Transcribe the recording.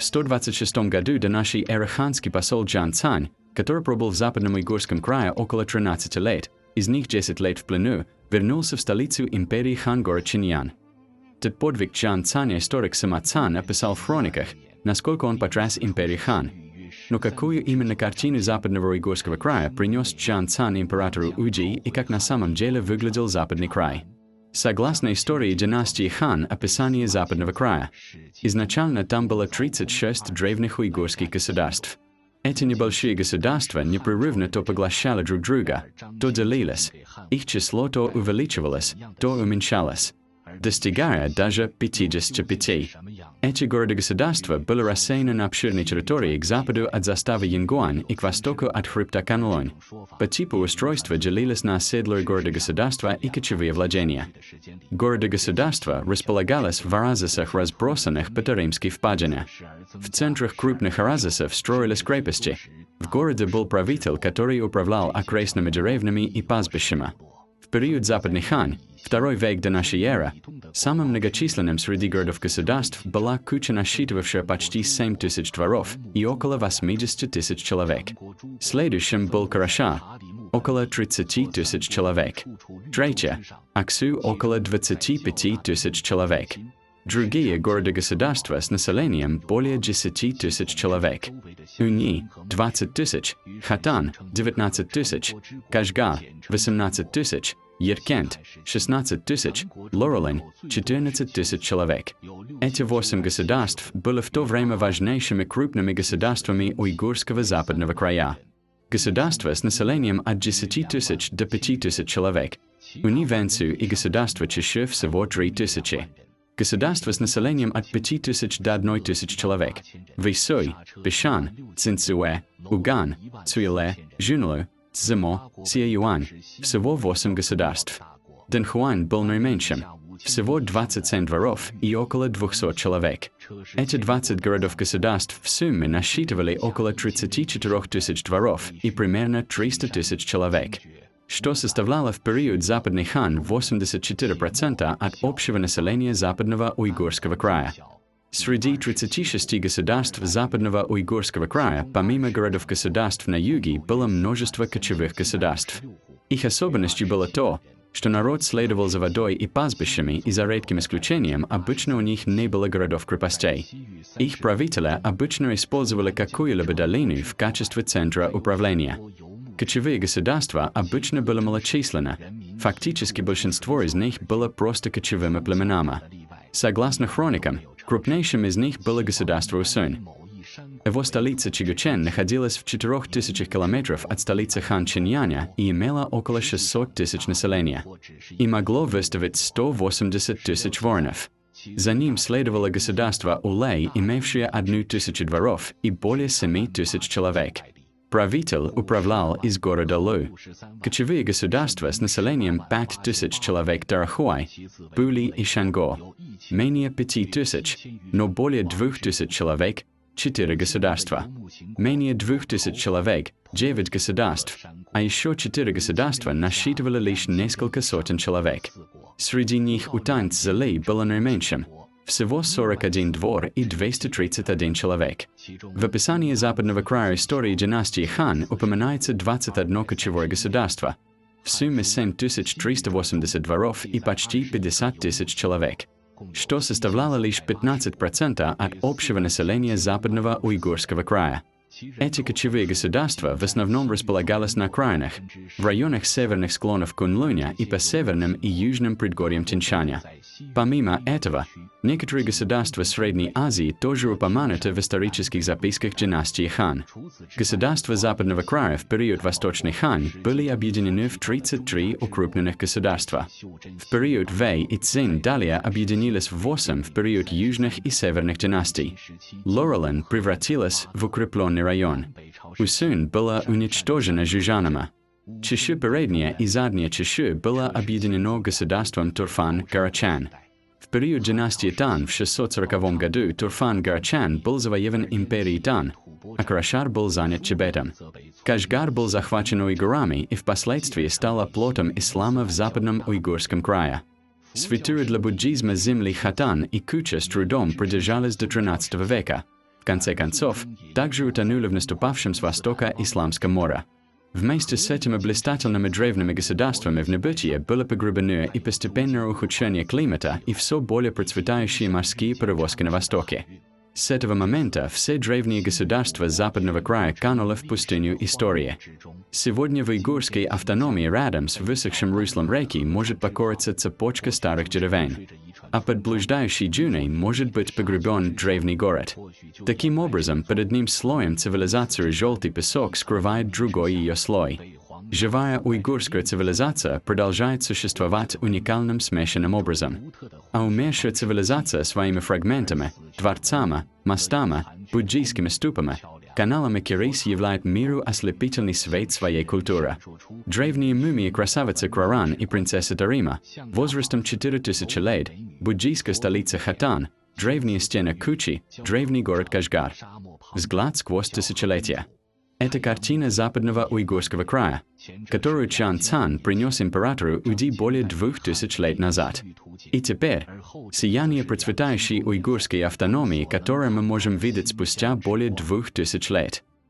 В 126 году до нашей эры ханский посол Джан Цань, который пробыл в западном Уйгурском крае около 13 лет, из них 10 лет в плену, вернулся в столицу империи хан город Чиньян. Этот подвиг Джан Цаня историк Сыма Цан описал в хрониках, насколько он потряс империи хан. Но какую именно картину западного Уйгурского края принес Джан Цан императору Уйджи и как на самом деле выглядел западный край? Согласно истории династии хан, описание западного края. Изначально там было 36 древних уйгурских государств. Эти небольшие государства непрерывно то поглощали друг друга, то делились, их число то увеличивалось, то уменьшалось, достигая даже 55. Эти города-государства были рассеяны на обширной территории к западу от заставы Янгуань и к востоку от хребта Канлонь. По типу устройства делились на оседлые города-государства и кочевые владения. Города-государства располагались в оазисах, разбросанных по Таримской впадине. В центрах крупных оазисов строились крепости. В городе был правитель, который управлял окрестными деревнями и пастбищами. В период западных хан, второй век до нашей эры, самым многочисленным среди городов-государств была куча, насчитывавшая почти 7 тысяч дворов и около 80 тысяч человек. Следующим был Караша, около 30 тысяч человек. Третье – Аксу, около 25 тысяч человек. Другие города-государства с населением более 10 тысяч человек. Уни – 20 тысяч, Хатан – 19 тысяч, Кашгар – 18 тысяч, Яркент – 16 тысяч, Лорелин – 14 тысяч человек. Эти 8 государств были в то время важнейшими крупными государствами уйгурского западного края. Государства с населением от 10 тысяч до 5 тысяч человек. Уни Венцу и государства Чеши всего 3 тысячи. Государства с населением от 5000 до 1000 человек. Вэйсуй, Бишан, Цинцуэ, Уган, Цуиле, Жунлу, Цзимо, Сиэюань. Всего 8 государств. Дэнхуань был наименьшим. Всего 27 дворов и около 200 человек. Эти 20 городов-государств в сумме насчитывали около 34 тысяч дворов и примерно 300 тысяч человек, что составляло в период западных хан 84% от общего населения западного Уйгурского края. Среди 36 государств западного Уйгурского края, помимо городов-государств на юге, было множество кочевых государств. Их особенностью было то, что народ следовал за водой и пастбищами, и за редким исключением обычно у них не было городов-крепостей. Их правители обычно использовали какую-либо долину в качестве центра управления. Кочевые государства обычно были малочисленны. Фактически большинство из них было просто кочевыми племенами. Согласно хроникам, крупнейшим из них было государство Усунь. Его столица Чигучен находилась в 4000 километров от столицы хан Чиньяня и имела около 600 тысяч населения. И могло выставить 180 тысяч воинов. За ним следовало государство Улей, имевшее 1000 дворов и более 7 тысяч человек. Правитель управлял из города Лу. Кочевые государства с населением 5000 человек Дарахуай, Були и Шанго. Менее 5000, но более 2000 человек – 4 государства. Менее 2000 человек – 9 государств, а еще 4 государства насчитывали лишь несколько сотен человек. Среди них Утань-Цзэли было наименьшим. Всего 41 двор и 231 человек. В описании западного края истории династии хан упоминается 21 кочевое государство. В сумме 7380 дворов и почти 50 тысяч человек, что составляло лишь 15% от общего населения западного Уйгурского края. Эти кочевые государства в основном располагались на окраинах, в районах северных склонов Кунлуня и по северным и южным предгорьям Тиньшаня. Помимо этого, некоторые государства Средней Азии тоже упомянуты в исторических записках династии хан. Государства западного края в период восточных хан были объединены в 33 укрупненных государства. В период Вэй и Цзин далее объединились в 8 в период южных и северных династий. Лорелин превратилась в укрепленный район. Усунь была уничтожена южанами. Чеши передняя и задняя Чеши было объединено государством Турфан-Гарачан. В период династии Тан в 640 году Турфан-Гарачан был завоеван империей Тан, а Карашар был занят Тибетом. Кашгар был захвачен уйгурами и впоследствии стал оплотом ислама в западном Уйгурском крае. Святую для буддизма земли Хатан и Куча с трудом продержались до XIII века. в конце концов, также утонули в наступавшем с востока Исламском море. Вместе с этими блистательными древними государствами в небытие было погребено и постепенное ухудшение климата и все более процветающие морские перевозки на востоке. С этого момента все древние государства западного края канули в пустыню истории. Сегодня в Уйгурской автономии рядом с высохшим руслом реки может покоиться цепочка старых деревень, а под блуждающей дюной может быть погребен древний город. Таким образом, под одним слоем цивилизации желтый песок скрывает другой ее слой. Живая уйгурская цивилизация продолжает существовать уникальным смешанным образом. А умершая цивилизация своими фрагментами, дворцами, мостами, буддийскими ступами, каналами Кирис являет миру ослепительный свет своей культуры. Древние мумии красавицы Краран и принцессы Тарима, возрастом 4000 лет, буддийская столица Хатан, древние стены Кучи, древний город Кашгар. Взгляд сквозь тысячелетия. Это картина западного уйгурского края, которую Чан Цан принес императору Уди более 2000 лет назад. И теперь сияние процветающей уйгурской автономии, которое мы можем видеть спустя более 2000 лет.